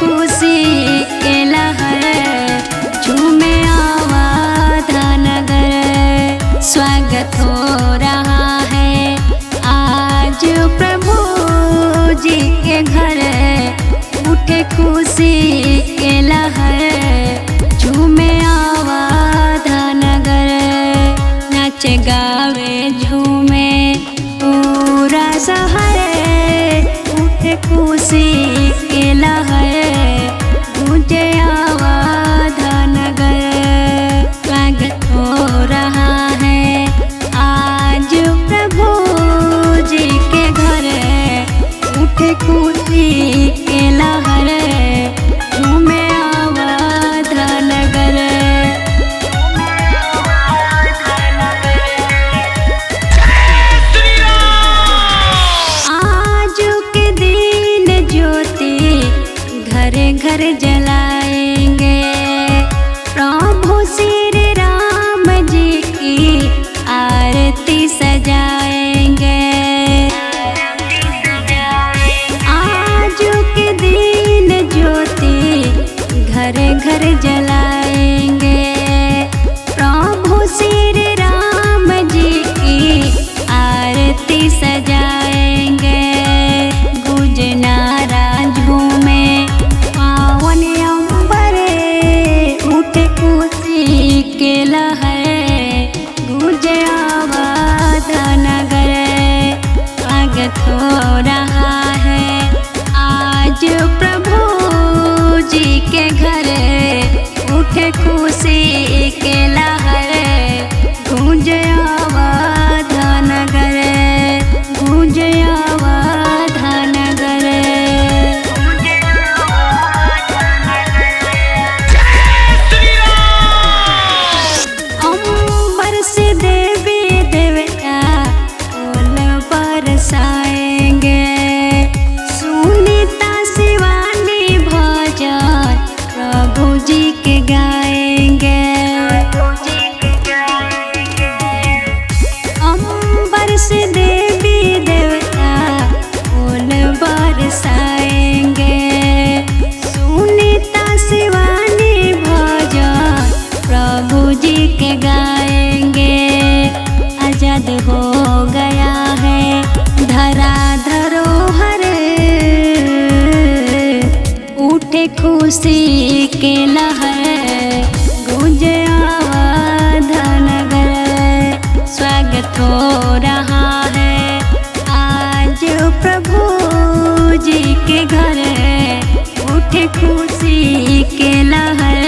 खुशी के लहर झूमे आवाधा नगर। स्वागत हो रहा है आज प्रभु जी के घर। उठे खुशी के लहर झूमे आवाधा नगर। नाचे गावे झूमे पूरा शहर। उठे खुशी के लहर गूंजे आवाधा नगर। स्वागत हो रहा है आज प्रभु जी के घर। उठे खुशी के लहर झूमे आवाधा नगर। आज के दिन ज्योति घर घर जलाएंगे। प्रभु श्री राम जी की आरती सजाएंगे। आज के दिन ज्योति घर घर जलाएंगे। प्रभु श्री राम जी की आरती सजाएंगे। गुजना झूमे पावन अंबर। उठे खुशी के लहर गूंजे आवाधा नगर। स्वागत हो रहा है आज प्रभु जी के घर। उठे खुशी के लहर गूंजे आवाधा नगर। गूंजे आवाधा नगर। अंबर से देवी देवता फूल बरसाएंगे। सुनीता शिवानी भजन प्रभु जी के गाएंगे। अंबर से देवी देवता फूल बरसाएंगे। सुनीता शिवानी भजन प्रभु जी के गाएंगे। आजाद हो गया है धरा धरोहर। उठे खुशी के लहर गूंजे आवाधा नगर। स्वागत हो रहा है आज प्रभु जी के घर। उठे खुशी के लहर